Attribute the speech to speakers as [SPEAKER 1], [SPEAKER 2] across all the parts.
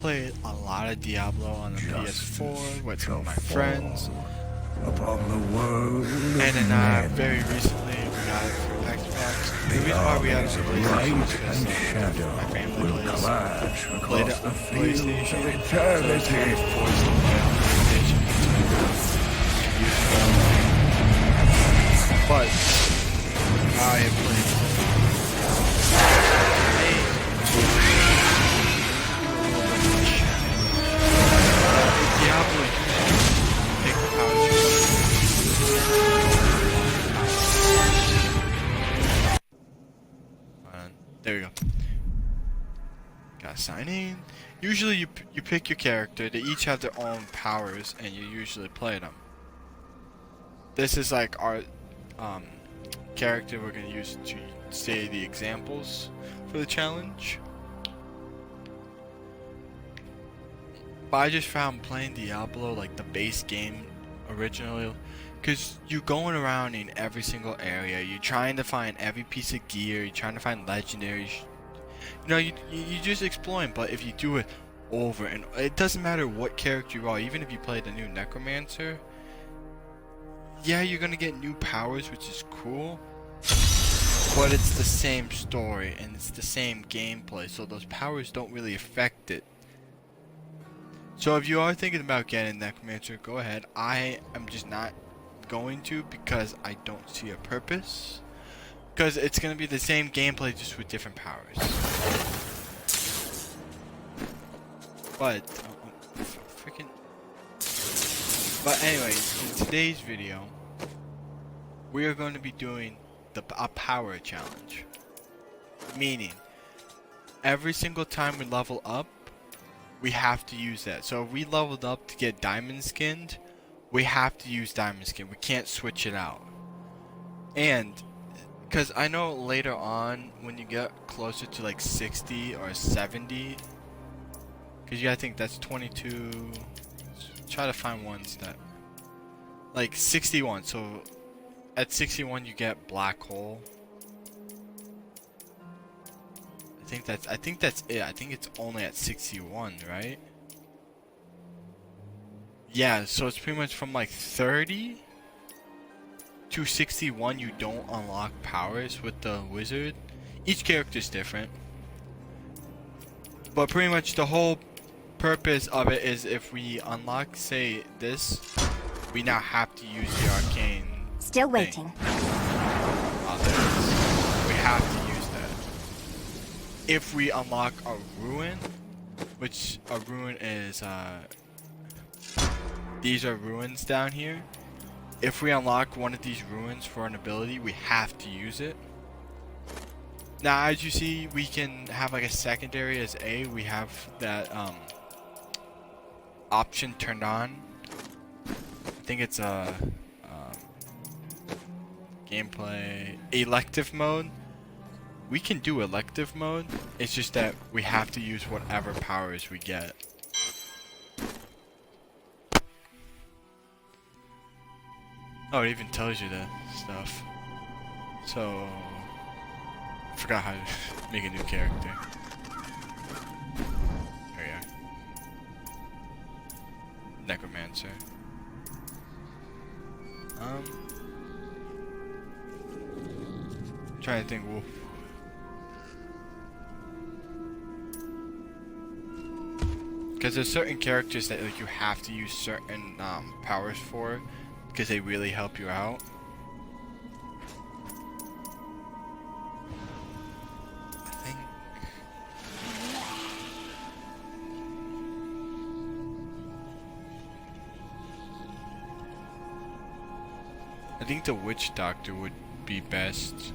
[SPEAKER 1] played a lot of Diablo on the PS4 with some of my friends.
[SPEAKER 2] Upon the world
[SPEAKER 1] And then very recently we got it for Xbox. The reason why we got it on PlayStation is because my family played it on PlayStation. So it's kind of forced to play on PlayStation. But I have played Diablo. Pick the powers you want. There we go. Gotta sign in. Usually you pick your character. They each have their own powers, and you usually play them. This is like our character we're gonna use to say the examples for the challenge. But I just found playing Diablo, like the base game originally, because you're going around in every single area, you're trying to find every piece of gear, you're trying to find legendaries. You know, you just exploring, but if you do it over and it doesn't matter what character you are, even if you play the new Necromancer, yeah, you're gonna get new powers, which is cool, but it's the same story and it's the same gameplay, so those powers don't really affect it. So if you are thinking about getting Necromancer, go ahead. I am just not going to because I don't see a purpose. Because it's going to be the same gameplay just with different powers. But, But anyway, in today's video, we are going to be doing a power challenge. Meaning, every single time we level up, we have to use that. So if we leveled up to get diamond skinned, we have to use diamond skin. We can't switch it out. And because I know later on when you get closer to like 60 or 70, because you gotta think that's 22. Try to find ones that like 61. So at 61 you get black hole. I think that's it. I think it's only at 61, right? Yeah, so it's pretty much from like 30 to 61 you don't unlock powers with the wizard. Each character is different, but pretty much the whole purpose of it is if we unlock, say, this, we now have to use the arcane
[SPEAKER 3] Still
[SPEAKER 1] thing.
[SPEAKER 3] waiting.
[SPEAKER 1] We have to use that. If we unlock a ruin, which a ruin is these are ruins down here. If we unlock one of these ruins for an ability, we have to use it. Now, as you see, we can have like a secondary as A. We have that option turned on. I think it's a gameplay elective mode. We can do elective mode. It's just that we have to use whatever powers we get. Oh, it even tells you the stuff. So, I forgot how to make a new character. There we are. Necromancer. I'm trying to think. Wolf. Because there's certain characters that like you have to use certain powers for, because they really help you out. I think the witch doctor would be best.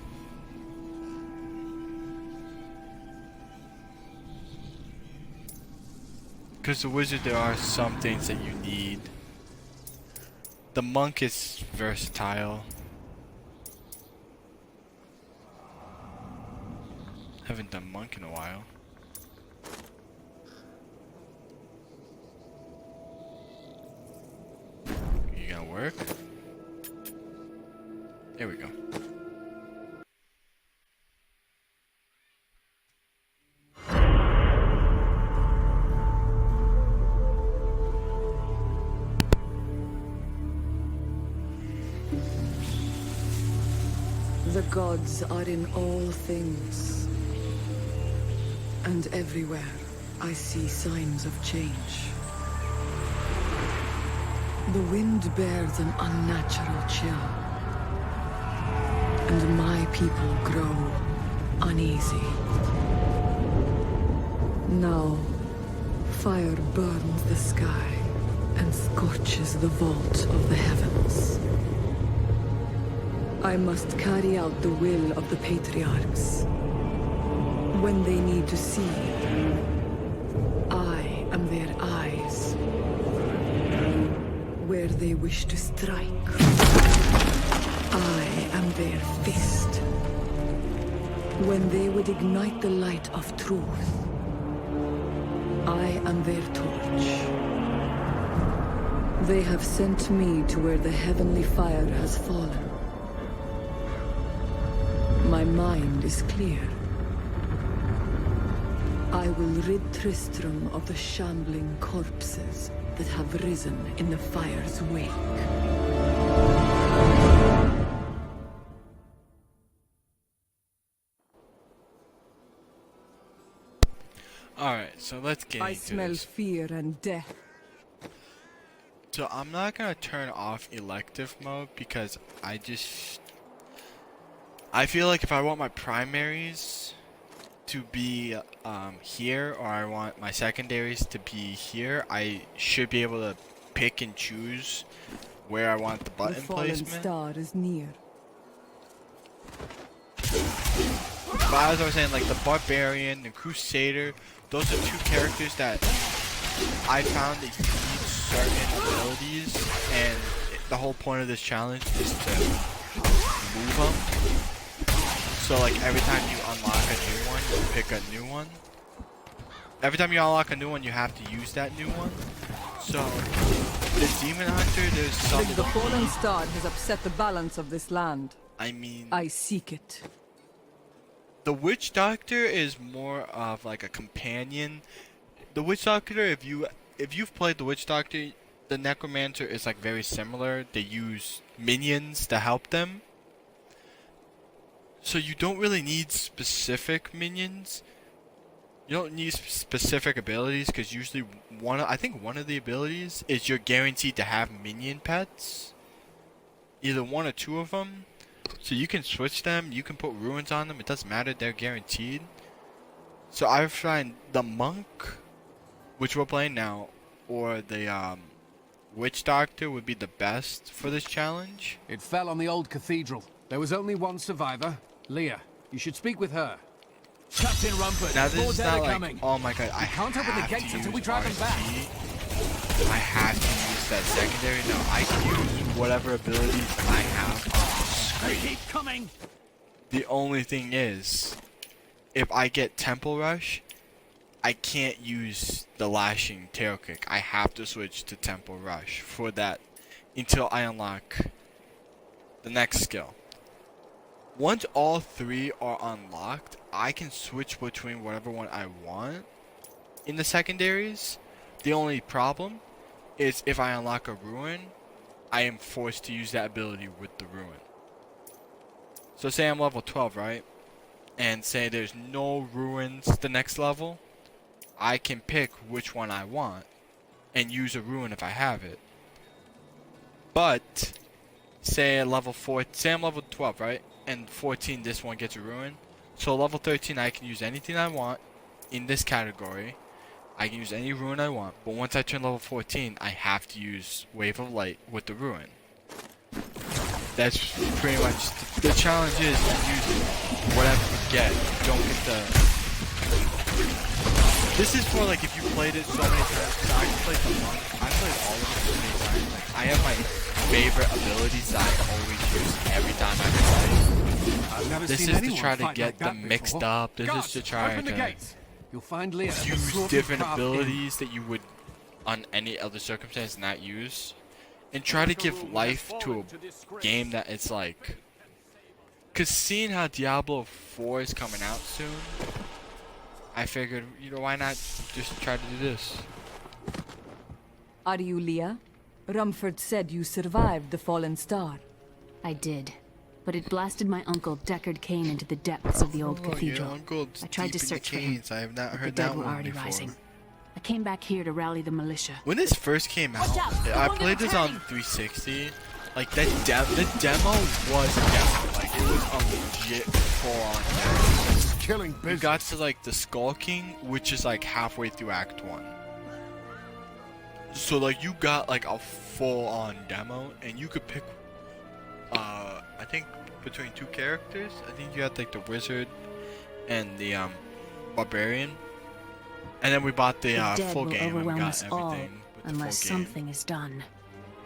[SPEAKER 1] Because the wizard, there are some things that you need. The monk is versatile. Haven't done monk in a while. You gonna work? There we go.
[SPEAKER 3] gods are in all things. And everywhere, I see signs of change. The wind bears an unnatural chill. And my people grow uneasy. Now, fire burns the sky and scorches the vault of the heavens. I must carry out the will of the patriarchs. When they need to see, I am their eyes. Where they wish to strike, I am their fist. When they would ignite the light of truth, I am their torch. They have sent me to where the heavenly fire has fallen. My mind is clear. I will rid Tristram of the shambling corpses that have risen in the fire's wake.
[SPEAKER 1] Alright, so let's get
[SPEAKER 3] I
[SPEAKER 1] into
[SPEAKER 3] smell
[SPEAKER 1] this.
[SPEAKER 3] fear and death.
[SPEAKER 1] So I'm not gonna turn off elective mode because I feel like if I want my primaries to be here, or I want my secondaries to be here, I should be able to pick and choose where I want the button
[SPEAKER 3] The fallen
[SPEAKER 1] placement.
[SPEAKER 3] star is near.
[SPEAKER 1] But as I was saying, like the barbarian, the crusader, those are two characters that I found that you need certain abilities, and the whole point of this challenge is to move them. So like every time you unlock a new one, you pick a new one. Every time you unlock a new one, you have to use that new one. So the demon hunter, there's some.
[SPEAKER 3] The fallen star has upset the balance of this land.
[SPEAKER 1] I mean,
[SPEAKER 3] I seek it.
[SPEAKER 1] the witch doctor is more of like a companion. The witch doctor, if you've played the witch doctor, the necromancer is like very similar. They use minions to help them. So you don't really need specific minions. You don't need specific abilities, because usually I think one of the abilities is you're guaranteed to have minion pets. Either one or two of them. So you can switch them, you can put ruins on them, it doesn't matter, they're guaranteed. So I find the monk, which we're playing now, or the witch doctor would be the best for this challenge.
[SPEAKER 4] It fell on the old cathedral. There was only one survivor. Leah, you should speak with her. Captain Rumford,
[SPEAKER 1] Now this
[SPEAKER 4] more
[SPEAKER 1] is
[SPEAKER 4] dead
[SPEAKER 1] not
[SPEAKER 4] are
[SPEAKER 1] like,
[SPEAKER 4] coming.
[SPEAKER 1] oh my god, I
[SPEAKER 4] can't open the
[SPEAKER 1] have
[SPEAKER 4] gates
[SPEAKER 1] to
[SPEAKER 4] until we
[SPEAKER 1] use
[SPEAKER 4] drive them back.
[SPEAKER 1] RC. I have to use that secondary. No, I can use whatever abilities I have on the
[SPEAKER 4] They
[SPEAKER 1] screen.
[SPEAKER 4] keep coming.
[SPEAKER 1] The only thing is, if I get Temple Rush, I can't use the Lashing Tail Kick. I have to switch to Temple Rush for that until I unlock the next skill. Once all three are unlocked, I can switch between whatever one I want in the secondaries. The only problem is if I unlock a ruin, I am forced to use that ability with the ruin. So say I'm level 12, right? And say there's no ruins the next level, I can pick which one I want and use a ruin if I have it. But say I'm level 12, right? And 14, this one gets a ruin. So level 13, I can use anything I want in this category. I can use any ruin I want. But once I turn level 14, I have to use Wave of Light with the ruin. That's pretty much the challenge is to use whatever you get. You don't get the. This is for like if you played it so many times. Cause I played the monk. I played all of it so many times. Like, I have my favorite abilities that I always use every time I play.
[SPEAKER 4] I've never
[SPEAKER 1] This
[SPEAKER 4] seen
[SPEAKER 1] is to
[SPEAKER 4] anyone
[SPEAKER 1] try to
[SPEAKER 4] fight
[SPEAKER 1] get
[SPEAKER 4] like that
[SPEAKER 1] them mixed
[SPEAKER 4] before.
[SPEAKER 1] up. This
[SPEAKER 4] Guards,
[SPEAKER 1] is to try
[SPEAKER 4] open the
[SPEAKER 1] to
[SPEAKER 4] gates. You'll find Leah at the
[SPEAKER 1] use
[SPEAKER 4] slaughtered
[SPEAKER 1] different
[SPEAKER 4] calf inn.
[SPEAKER 1] abilities that you would on any other circumstance not use, and try to give life to a game that it's like. Cause seeing how Diablo 4 is coming out soon, I figured, you know, why not just try to do this?
[SPEAKER 3] Are you Leah? Rumford said you survived the fallen star.
[SPEAKER 5] I did. but it blasted my uncle Deckard Cain into the depths of the old
[SPEAKER 1] Your
[SPEAKER 5] cathedral.
[SPEAKER 1] uncle's
[SPEAKER 5] I tried to
[SPEAKER 1] deep in the
[SPEAKER 5] search for him,
[SPEAKER 1] canes. I have not
[SPEAKER 5] but the
[SPEAKER 1] heard
[SPEAKER 5] dead
[SPEAKER 1] that
[SPEAKER 5] were
[SPEAKER 1] one
[SPEAKER 5] already
[SPEAKER 1] before.
[SPEAKER 5] rising. I came back here to rally the militia.
[SPEAKER 1] When this first came out, I played this on 360. Like the demo was a demo. Like it was a legit full-on demo.
[SPEAKER 4] Killing
[SPEAKER 1] You
[SPEAKER 4] business.
[SPEAKER 1] got to like the Skull King, which is like halfway through Act 1. So like you got like a full-on demo, and you could pick, I think between two characters. I think you had like the wizard and the barbarian. And then we bought the
[SPEAKER 5] The dead
[SPEAKER 1] full
[SPEAKER 5] will
[SPEAKER 1] game and
[SPEAKER 5] overwhelm
[SPEAKER 1] got
[SPEAKER 5] us all,
[SPEAKER 1] everything with the
[SPEAKER 5] unless
[SPEAKER 1] full game.
[SPEAKER 5] something is done.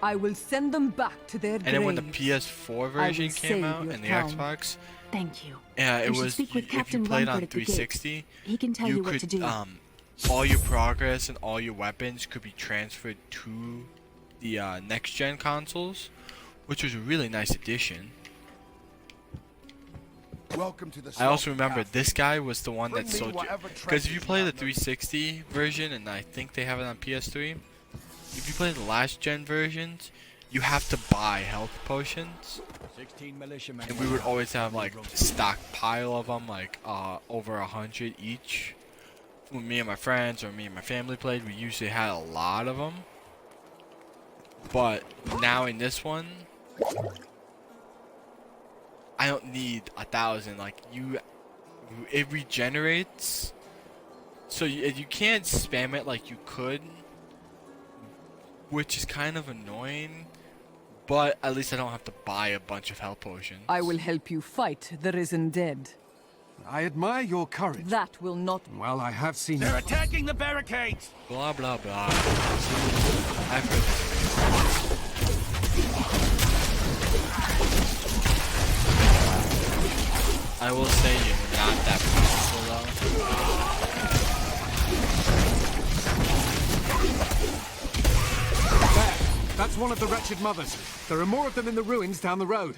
[SPEAKER 3] I will send them back to their
[SPEAKER 1] And then when the
[SPEAKER 3] graves.
[SPEAKER 1] PS4 version
[SPEAKER 3] will
[SPEAKER 1] came
[SPEAKER 3] save
[SPEAKER 1] out
[SPEAKER 3] your
[SPEAKER 1] and the
[SPEAKER 3] town.
[SPEAKER 1] Xbox,
[SPEAKER 5] Thank you.
[SPEAKER 1] yeah, it
[SPEAKER 5] You should
[SPEAKER 1] was
[SPEAKER 5] speak with
[SPEAKER 1] if you
[SPEAKER 5] Captain
[SPEAKER 1] played on
[SPEAKER 5] Rumford at the gate.
[SPEAKER 1] 360,
[SPEAKER 5] He can tell you what
[SPEAKER 1] could
[SPEAKER 5] to do.
[SPEAKER 1] all your progress and all your weapons could be transferred to the next gen consoles, which was a really nice addition.
[SPEAKER 2] Welcome to the
[SPEAKER 1] I also
[SPEAKER 2] Salt
[SPEAKER 1] remember
[SPEAKER 2] Cafe.
[SPEAKER 1] this guy was the one
[SPEAKER 2] Bring
[SPEAKER 1] that
[SPEAKER 2] me
[SPEAKER 1] sold you,
[SPEAKER 2] whatever
[SPEAKER 1] because if you
[SPEAKER 2] treasures
[SPEAKER 1] play
[SPEAKER 2] you
[SPEAKER 1] the
[SPEAKER 2] have,
[SPEAKER 1] 360 version, and I think they have it on PS3, if you play the last gen versions, you have to buy health potions,
[SPEAKER 2] 16 militiamen.
[SPEAKER 1] and we would always have like stockpile of them, like over 100 each. When me and my friends or me and my family played, we usually had a lot of them. But now in this one, I don't need 1,000. Like it regenerates, so you can't spam it like you could, which is kind of annoying. But at least I don't have to buy a bunch of health potions.
[SPEAKER 3] I will help you fight the risen dead.
[SPEAKER 4] I admire your courage.
[SPEAKER 3] That will not.
[SPEAKER 4] Well, I have seen
[SPEAKER 2] They're
[SPEAKER 4] you.
[SPEAKER 2] attacking the barricades.
[SPEAKER 1] Blah blah blah. I've heard this. I will say you're not that powerful though.
[SPEAKER 4] There. That's one of the wretched mothers. There are more of them in the ruins down the road.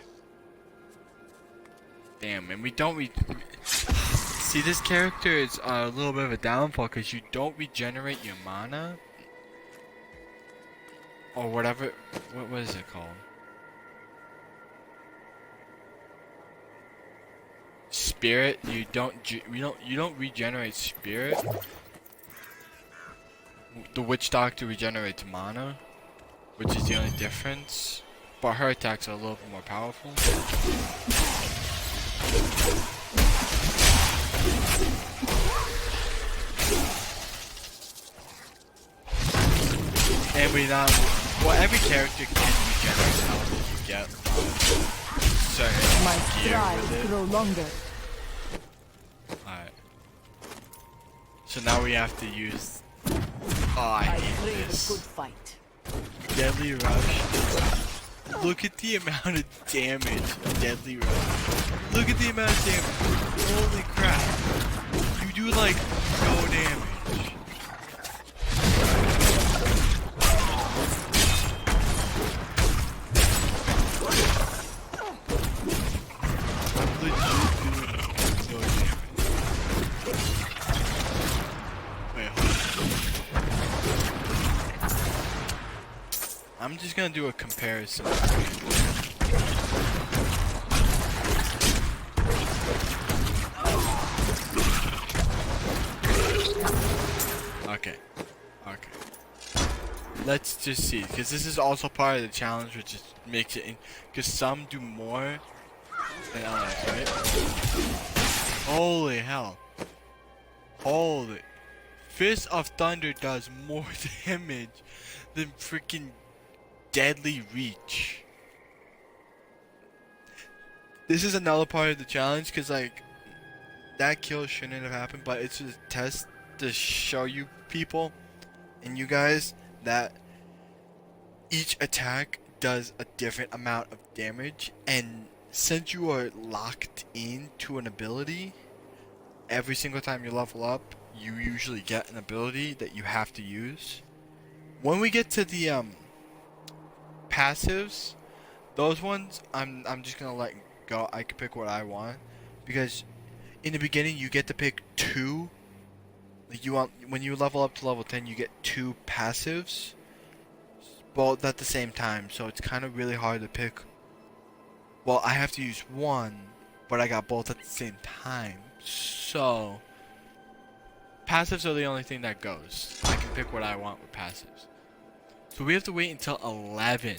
[SPEAKER 1] Damn, and we don't see, this character is a little bit of a downfall because you don't regenerate your mana or whatever. What is it called? Spirit. You don't regenerate spirit. The witch doctor regenerates mana, which is the only difference. But her attacks are a little bit more powerful. And every character can regenerate health if you get certain
[SPEAKER 3] My
[SPEAKER 1] gear with
[SPEAKER 3] strides
[SPEAKER 1] it.
[SPEAKER 3] grow longer.
[SPEAKER 1] Alright. So now we have to use. Oh, I
[SPEAKER 3] I
[SPEAKER 1] hate
[SPEAKER 3] crave a
[SPEAKER 1] this.
[SPEAKER 3] good fight.
[SPEAKER 1] Deadly Rush. Look at the amount of damage of Deadly Rush. Look at the amount of damage. Holy crap. You do like no damage. Legit doing no damage. Wait, hold on. I'm just gonna do a comparison. Okay. Okay. Let's just see, because this is also part of the challenge, which is makes it, because some do more than others, right? Holy hell! Holy! Fist of Thunder does more damage than freaking Deadly Reach. This is another part of the challenge, because like that kill shouldn't have happened, but it's a test to show you people and you guys that each attack does a different amount of damage, and since you are locked into an ability, every single time you level up you usually get an ability that you have to use. When we get to the passives, those ones I'm just gonna let go. I can pick what I want, because in the beginning you get to pick two. Like when you level up to level 10, you get two passives, both at the same time. So it's kind of really hard to pick Well, I have to use one, but I got both at the same time. So, passives are the only thing that goes. I can pick what I want with passives. So we have to wait until 11.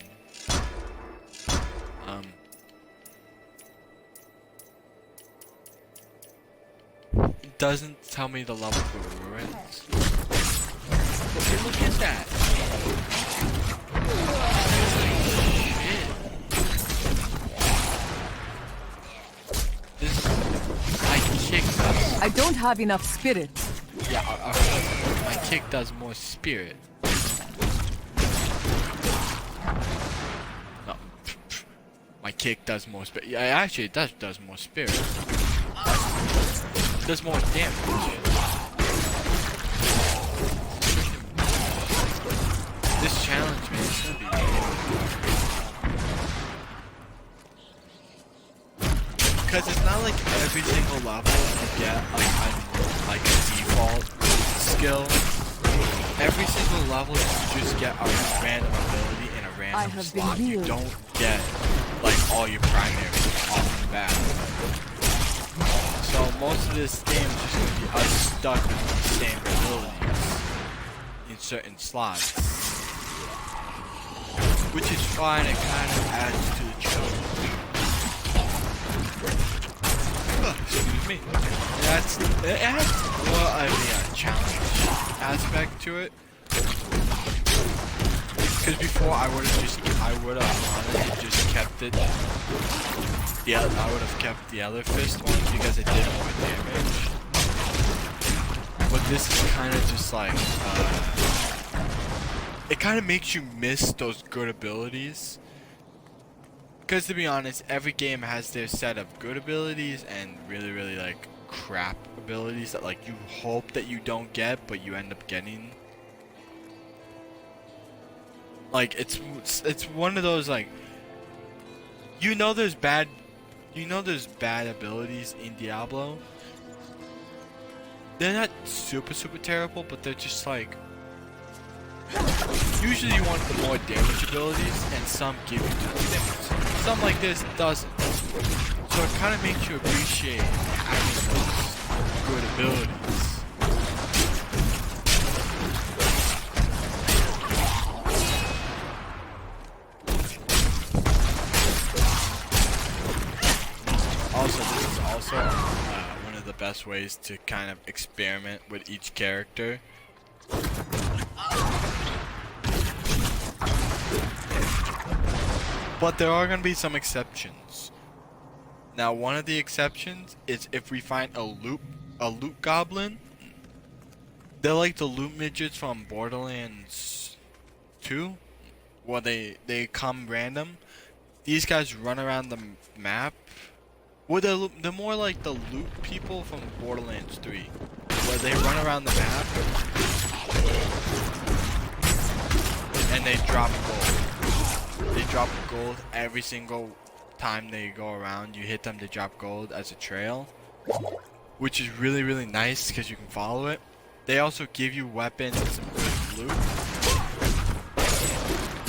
[SPEAKER 1] It doesn't tell me the level for ruins. Okay, look at that. Kick does.
[SPEAKER 3] I don't have enough spirit.
[SPEAKER 1] Yeah, my kick does more spirit. No, my kick does more spirit. Yeah, actually, it does more spirit. It does more damage. This challenge, man, is gonna be because it's not like every single level you get like a default skill. Every single level you just get a random ability in a random slot. You don't get like all your primaries off the bat. So most of this game is just gonna be us stuck with the same abilities in certain slots, which is fine. It kind of adds to the challenge. Excuse me. It adds more of a challenge aspect to it. Because before I would have honestly just kept it. Yeah, I would have kept the other fist one because it did more damage. But this is kind of just like it kind of makes you miss those good abilities. Because to be honest, every game has their set of good abilities and really, really like crap abilities that like you hope that you don't get, but you end up getting. Like it's one of those like there's bad abilities in Diablo. They're not super terrible, but they're just like usually you want the more damage abilities, and some give you damage. Some like this doesn't. So it kind of makes you appreciate having those good abilities. Also, this is also one of the best ways to kind of experiment with each character. But there are going to be some exceptions. Now, one of the exceptions is if we find a loot goblin. They're like the loot midgets from Borderlands 2, where they come random. These guys run around the map. Well, they're more like the loot people from Borderlands 3, where they run around the map and they drop gold. They drop gold every single time they go around. You hit them, they drop gold as a trail, which is really, really nice because you can follow it. They also give you weapons and some good loot.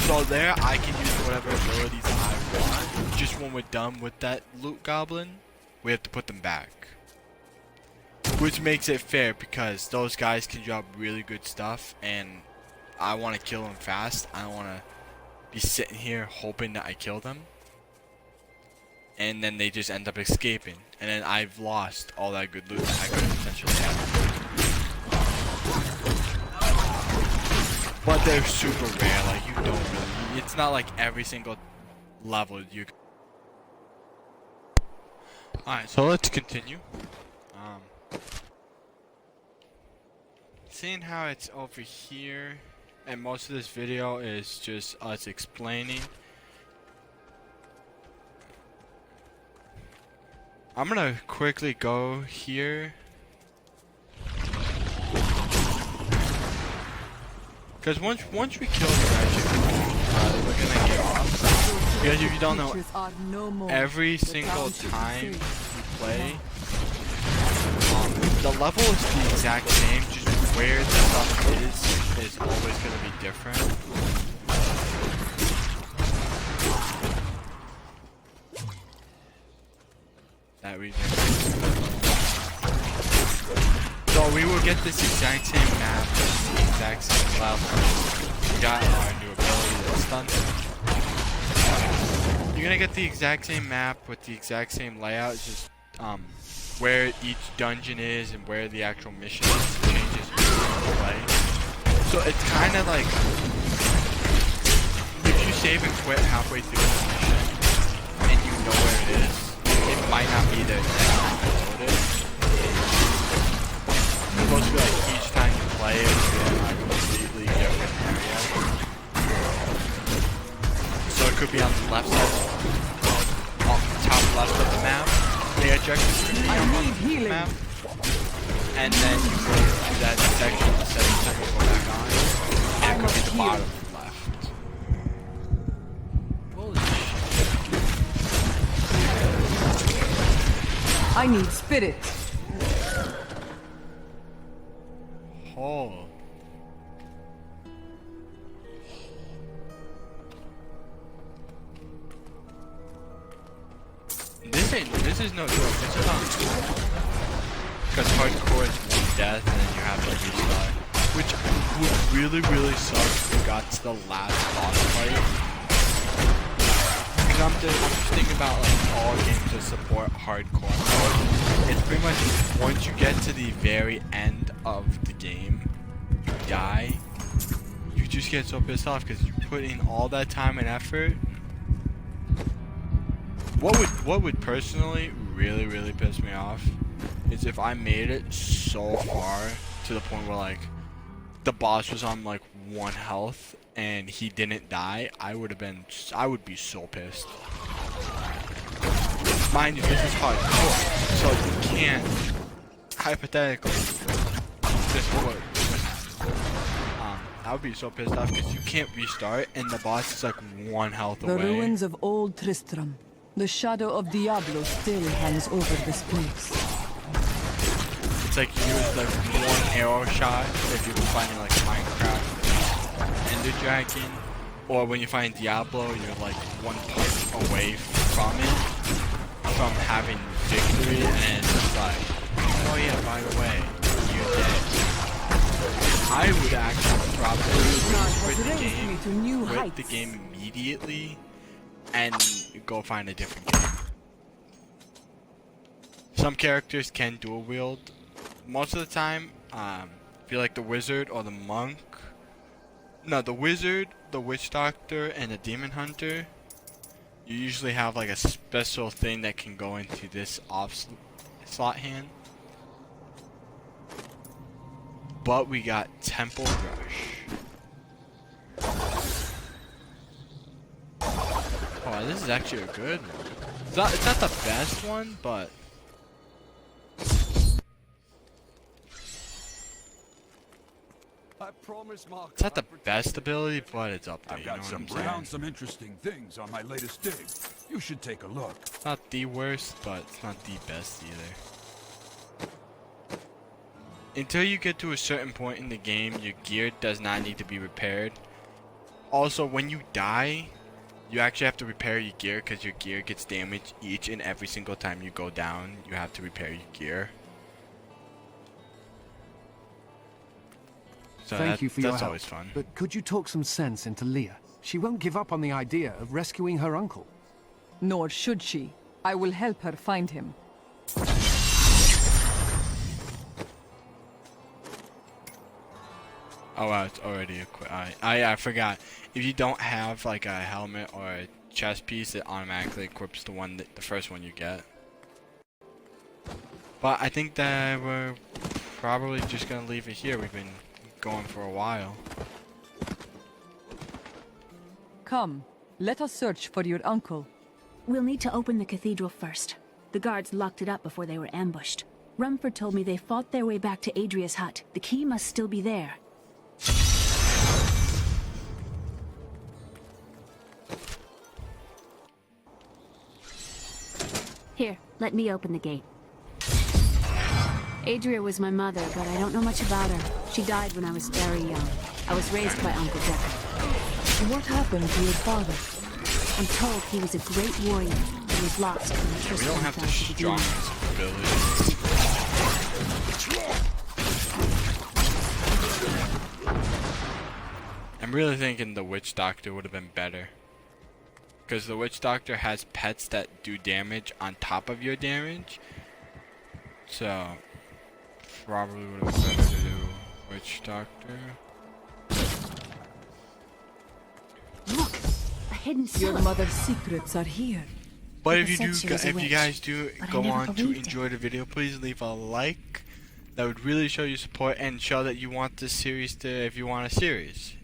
[SPEAKER 1] So there, I can use whatever abilities I want. Just when we're done with that loot goblin, we have to put them back. Which makes it fair because those guys can drop really good stuff, and I want to kill them fast. I don't want to be sitting here hoping that I kill them, and then they just end up escaping, and then I've lost all that good loot that I could potentially have. But they're super rare, like you don't really, it's not like every single level you can. Alright, so let's continue. Seeing how it's over here, and most of this video is just us explaining. I'm gonna quickly go here, because once we kill the Ratchet, we're gonna get off. Because if you don't know, every single time you play, the level is the exact same, just where the stuff is always gonna be different. we did. So we will get this exact same map, the exact same level. We got our new ability that's stunted. You're gonna get the exact same map with the exact same layout, just where each dungeon is and where the actual mission is changes who you play. So it's kind of like if you save and quit halfway through the mission and you know where it is, it might not be there next time you load it. It's supposed to be like each time you play it, it's in a completely different area. So it could be on the left side, on the top left of the map. The objectives could be on the map. And then you go to that section, the second time you go back on, and it could be the bottom left. Holy shit.
[SPEAKER 3] I need spirit.
[SPEAKER 1] Oh. This is no joke. This is on because hardcore is one death and then you have to restart, which would really suck if you got to the last boss fight. Because I'm just thinking about like all games that support hardcore mode. It's pretty much once you get to the very end of the game, you die. You just get so pissed off because you put in all that time and effort. What would personally really piss me off is if I made it so far to the point where like the boss was on like 1 health and he didn't die. I would be so pissed. Mind you, this is hardcore, so you can't hypothetically just work. I would be so pissed off because you can't restart and the boss is like 1 health away.
[SPEAKER 3] The ruins of old Tristram. The shadow of Diablo still hangs over this place.
[SPEAKER 1] It's like you use like 1 arrow shot if you're finding like Minecraft Ender Dragon, or when you find Diablo, you're like 1 punch away from it, from having victory, and it's just like, oh yeah, by the way, you're dead. I would actually probably quit the game immediately and go find a different game. Some characters can dual wield. Most of the time, I feel like the wizard or the monk. No, the wizard, the witch doctor, and the demon hunter. You usually have like a special thing that can go into this off slot hand. But we got Temple Rush. Oh, this is actually a good one. It's not the best one, but
[SPEAKER 2] I promise, Mark.
[SPEAKER 1] it's not the best ability, but it's up there.
[SPEAKER 2] I've
[SPEAKER 1] You know
[SPEAKER 2] got
[SPEAKER 1] what I'm
[SPEAKER 2] found
[SPEAKER 1] saying?
[SPEAKER 2] some interesting things on my latest dig. You should take a look.
[SPEAKER 1] It's not the worst, but it's not the best either. Until you get to a certain point in the game, your gear does not need to be repaired. Also, when you die, you actually have to repair your gear because your gear gets damaged each and every single time you go down. You have to repair your gear. So
[SPEAKER 4] Thank you for your
[SPEAKER 1] that's
[SPEAKER 4] help.
[SPEAKER 1] always fun.
[SPEAKER 4] But could you talk some sense into Leah? She won't give up on the idea of rescuing her uncle.
[SPEAKER 3] Nor should she. I will help her find him.
[SPEAKER 1] Oh wow, it's already equipped. I forgot. If you don't have like a helmet or a chest piece, it automatically equips the first one you get. But I think that we're probably just gonna leave it here. We've been going for a while.
[SPEAKER 3] Come, let us search for your uncle.
[SPEAKER 5] We'll need to open the cathedral first. The guards locked it up before they were ambushed. Rumford told me they fought their way back to Adria's hut. The key must still be there. Here, let me open the gate. Adria was my mother, but I don't know much about her. She died when I was very young. I was raised by Uncle Deckard.
[SPEAKER 3] What happened to your father?
[SPEAKER 5] I'm told he was a great warrior who was lost when the
[SPEAKER 1] We
[SPEAKER 5] first
[SPEAKER 1] don't
[SPEAKER 5] one
[SPEAKER 1] have
[SPEAKER 5] fell
[SPEAKER 1] the
[SPEAKER 5] to the demons.
[SPEAKER 1] strongest abilities. I'm really thinking the Witch Doctor would have been better. Because the Witch Doctor has pets that do damage on top of your damage. So, probably would have been better to do Witch Doctor.
[SPEAKER 5] Look, a hidden
[SPEAKER 3] Your
[SPEAKER 5] cellar.
[SPEAKER 3] mother's secrets are here.
[SPEAKER 1] But if
[SPEAKER 5] People
[SPEAKER 1] you
[SPEAKER 5] said
[SPEAKER 1] do,
[SPEAKER 5] she was a
[SPEAKER 1] if you
[SPEAKER 5] witch,
[SPEAKER 1] guys do
[SPEAKER 5] but I
[SPEAKER 1] go
[SPEAKER 5] never
[SPEAKER 1] on to
[SPEAKER 5] believed it.
[SPEAKER 1] enjoy the video, please leave a like. That would really show your support and show that you want this series to, if you want a series.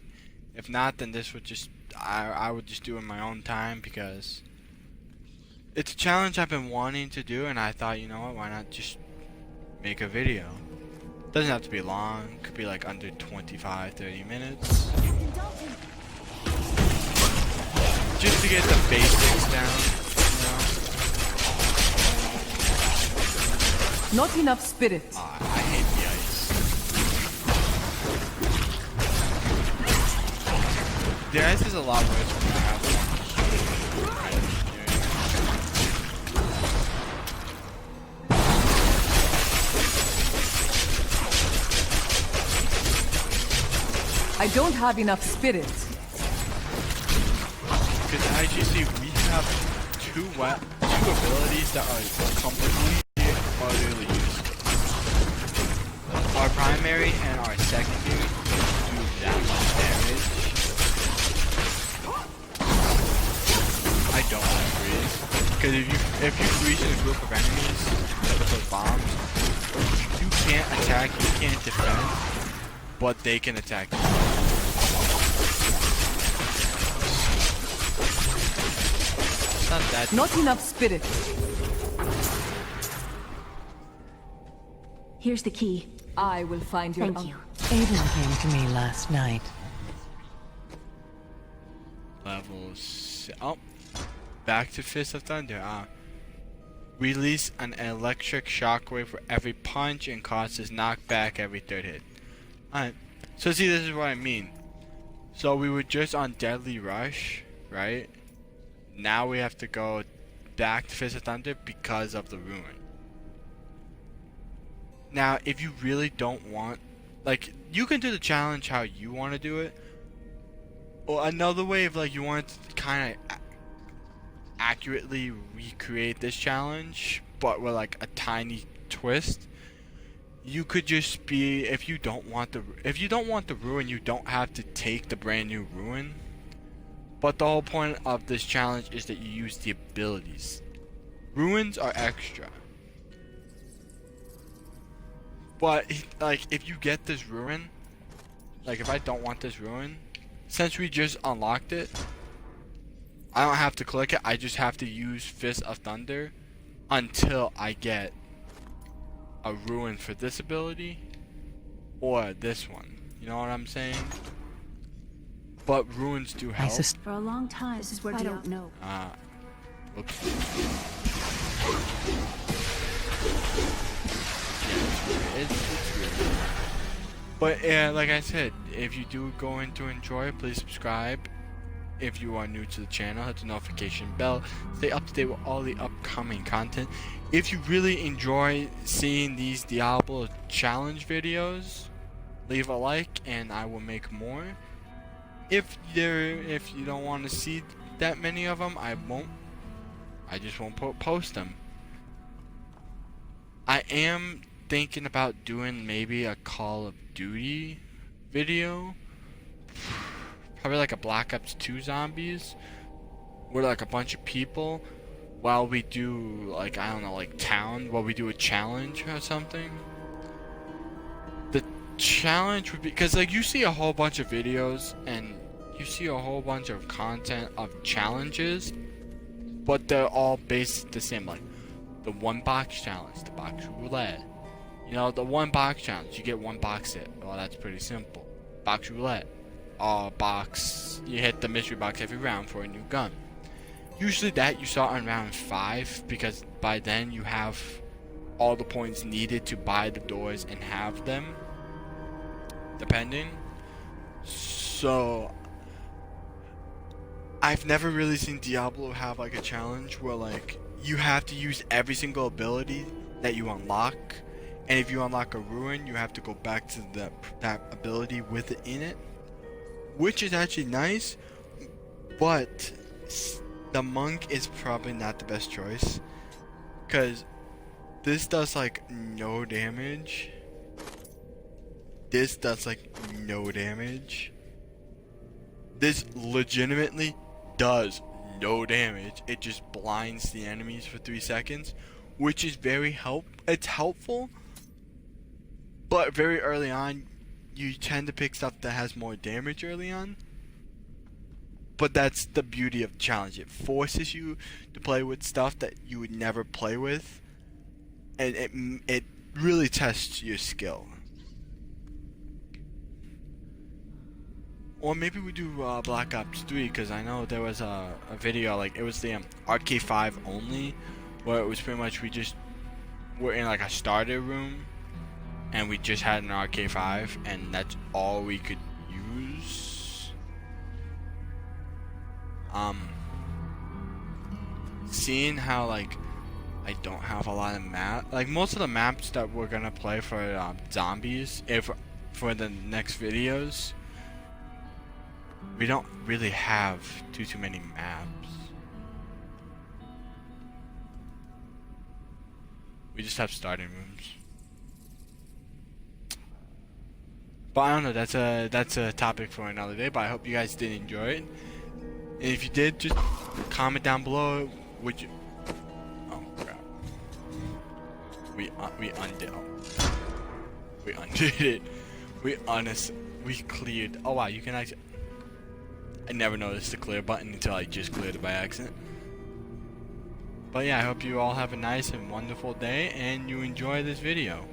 [SPEAKER 1] If not, then this would just, I would just do it in my own time because it's a challenge I've been wanting to do, and I thought, you know what, why not just make a video? Doesn't have to be long, could be like under 25-30 minutes. Just to get the basics down, you know?
[SPEAKER 3] Not enough spirit.
[SPEAKER 1] I hate the ice. The ice is a lot worse when you have one.
[SPEAKER 3] I don't have enough spirit.
[SPEAKER 1] Because as you see, we have two abilities that are completely utterly useless. Our primary and our secondary do that much damage. I don't want to freeze. Because if you freeze in a group of enemies with those bombs, you can't attack, you can't defend, but they can attack you. It's not that
[SPEAKER 3] Not enough spirit.
[SPEAKER 5] Here's the key.
[SPEAKER 3] I will find your
[SPEAKER 5] Thank you.
[SPEAKER 6] Aiden came to me last night.
[SPEAKER 1] Oh, back to Fist of Thunder. Release an electric shockwave for every punch and causes knockback every third hit. Alright, so see, this is what I mean. So we were just on Deadly Rush, right? Now we have to go back to Fist of Thunder because of the Ruin. Now, if you really don't want, like, you can do the challenge how you want to do it. Or another way of, like, you want to kind of accurately recreate this challenge, but with, like, a tiny twist. You could just be, if you don't want the Ruin, you don't have to take the brand new Ruin. But the whole point of this challenge is that you use the abilities. Ruins are extra. But, like, if you get this Ruin, like, if I don't want this Ruin, since we just unlocked it, I don't have to click it, I just have to use Fist of Thunder until I get a Ruin for this ability, or this one. You know what I'm saying? But Ruins do help.
[SPEAKER 5] For a long time, this is where I don't know.
[SPEAKER 1] Oops. It's weird. But yeah, like I said, if you do go in to enjoy, please subscribe. If you are new to the channel, hit the notification bell. Stay up to date with all the upcoming content. If you really enjoy seeing these Diablo challenge videos, leave a like and I will make more. If you don't want to see that many of them, I just won't post them. I am thinking about doing maybe a Call of Duty video, probably like a Black Ops 2 Zombies, where like a bunch of people, while we do, like, I don't know, like town, while we do a challenge or something. The challenge would be, because like you see a whole bunch of videos and you see a whole bunch of content of challenges, but they're all based the same, like the one box challenge, the box roulette. You know, the one box challenge, you get one box hit. Well, that's pretty simple. Box roulette. You hit the mystery box every round for a new gun. Usually that you start on round 5, because by then you have all the points needed to buy the doors and have them, depending. So I've never really seen Diablo have like a challenge where like you have to use every single ability that you unlock, and if you unlock a ruin, you have to go back to that ability with it in it, which is actually nice. But the monk is probably not the best choice, because this does like no damage. This does like no damage. This legitimately does no damage. It just blinds the enemies for 3 seconds, which is it's helpful, but very early on you tend to pick stuff that has more damage early on. But that's the beauty of the challenge. It forces you to play with stuff that you would never play with, and it really tests your skill. Or maybe we do Black Ops 3, because I know there was a video, like it was the RK5 only, where it was pretty much we just were in like a starter room, and we just had an RK5, and that's all we could use. Seeing how like I don't have a lot of like most of the maps that we're gonna play for zombies, for the next videos, we don't really have too many maps. We just have starting rooms. But I don't know, that's a topic for another day, but I hope you guys did enjoy it. And if you did, just comment down below, would you... Oh crap. We undid it. We cleared. Oh wow, you can actually... I never noticed the clear button until I just cleared it by accident. But yeah, I hope you all have a nice and wonderful day, and you enjoy this video.